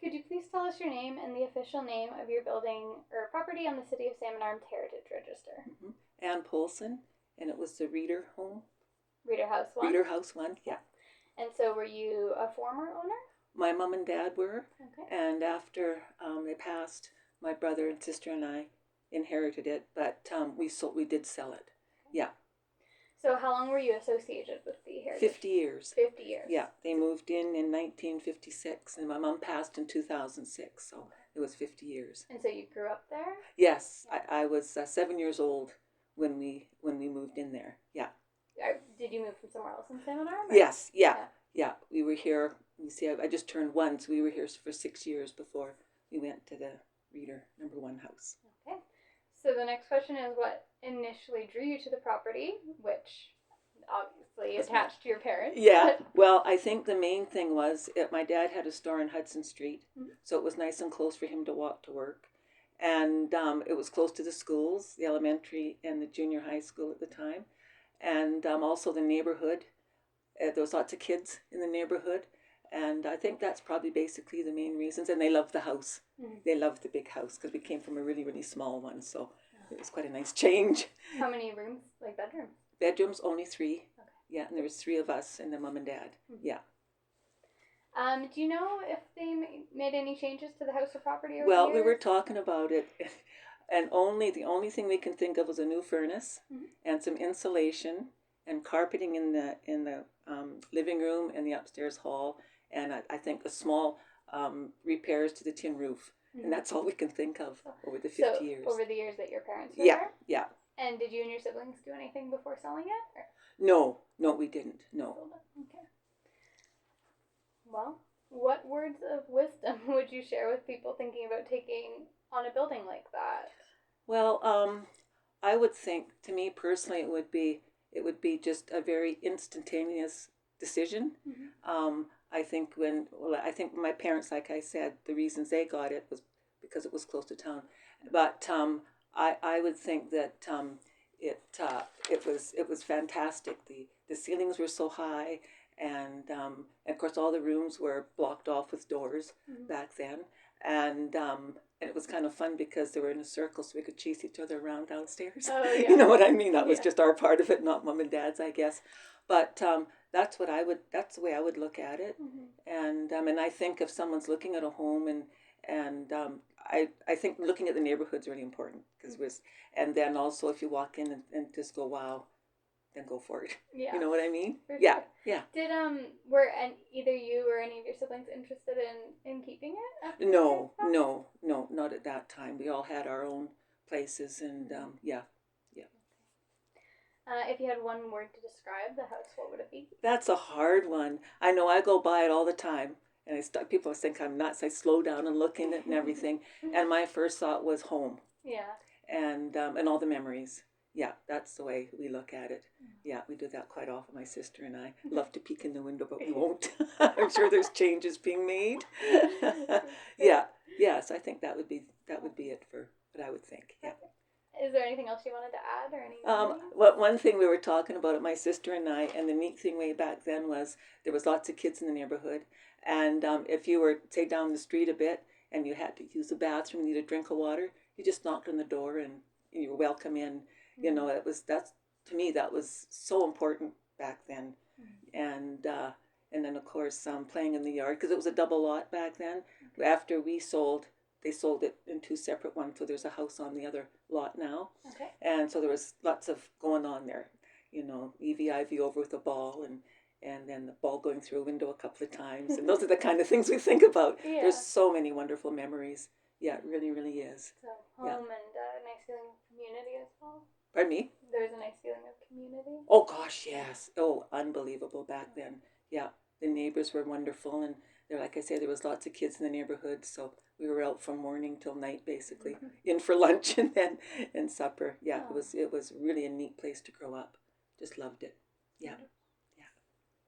could you please tell us your name and the official name of your building or property on the City of Salmon Arm's Heritage Register? Mm-hmm. And Polson, and it was the Reader home. Reader House 1? Reader House 1, yeah. And so were you a former owner? My mom and dad were, okay. And after they passed, my brother and sister and I inherited it, but we did sell it, yeah. So how long were you associated with the Heritage? 50 years. 50 years. Yeah, they moved in 1956, and my mom passed in 2006, so it was 50 years. And so you grew up there? Yes, I was 7 years old when we moved in there, yeah. Did you move from somewhere else in Salmon Arm? Yes, yeah. We were here, you see, I just turned 1, so we were here for 6 years before we went to the Reader #1 house. Okay. So the next question is, what initially drew you to the property, which obviously attached to your parents? Yeah, well, I think the main thing was my dad had a store on Hudson Street, mm-hmm. so it was nice and close for him to walk to work. And it was close to the schools, the elementary and the junior high school at the time. And also the neighborhood. There was lots of kids in the neighborhood. And I think that's probably basically the main reasons. And they loved the house. Mm-hmm. They loved the big house because we came from a really, really small one. So it was quite a nice change. How many rooms, like bedrooms? Bedrooms, only 3. Okay. Yeah, and there was 3 of us and then mom and dad. Mm-hmm. Yeah. Do you know if they made any changes to the house or property over Well, the years? we were talking about it. And the only thing we can think of was a new furnace mm-hmm. and some insulation and carpeting in the living room and the upstairs hall, and I think a small repairs to the tin roof, mm-hmm. and that's all we can think of over the 50 years. Over the years that your parents were there? Yeah. Yeah. And did you and your siblings do anything before selling it? Or? No, we didn't. No. Okay. Well, what words of wisdom would you share with people thinking about taking on a building like that? Well, I would think, to me personally, it would be just a very instantaneous decision. Mm-hmm. I think my parents, like I said, the reasons they got it was because it was close to town. But I would think that it was fantastic. The ceilings were so high, and of course all the rooms were blocked off with doors mm-hmm. back then, and it was kind of fun because they were in a circle, so we could chase each other around downstairs. Oh, yeah. You know what I mean? That was just our part of it, not mom and dad's, I guess. But that's the way I would look at it. Mm-hmm. And I think if someone's looking at a home, and I think looking at the neighborhood's really important because mm-hmm. And then also if you walk in and just go, wow, then go for it. Yeah. You know what I mean? For yeah. Sure. Yeah. Did were either you or any of your siblings interested in keeping it? After No, not at that time. We all had our own places, and yeah. If you had one word to describe the house, what would it be? That's a hard one. I know I go by it all the time, and people think I'm nuts. I slow down and look in it and everything, and my first thought was home. Yeah. And all the memories. Yeah, that's the way we look at it. Yeah, we do that quite often. My sister and I love to peek in the window, but we won't. I'm sure there's changes being made. Yeah, yes, I think that would be it for what I would think. Yeah. Is there anything else you wanted to add or anything? Well, one thing we were talking about it, my sister and I, and the neat thing way back then was there was lots of kids in the neighborhood, and if you were, say, down the street a bit and you had to use the bathroom, need a drink of water, you just knocked on the door and you were welcome in. You know, to me that was so important back then, mm-hmm. and then of course playing in the yard because it was a double lot back then. Okay. After we sold, they sold it in 2 separate ones, so there's a house on the other lot now. Okay. And so there was lots of going on there, you know, EVIV over with a ball and then the ball going through a window a couple of times, and those are the kind of things we think about. Yeah. There's so many wonderful memories. Yeah, it really, really is. So home and a nice feeling of community as well. Pardon me? There's a nice feeling of community. Oh, gosh, yes. Oh, unbelievable back then. Yeah, the neighbors were wonderful. And there, like I say, there was lots of kids in the neighborhood. So we were out from morning till night, basically, mm-hmm. in for lunch and supper. Yeah, it was really a neat place to grow up. Just loved it. Yeah.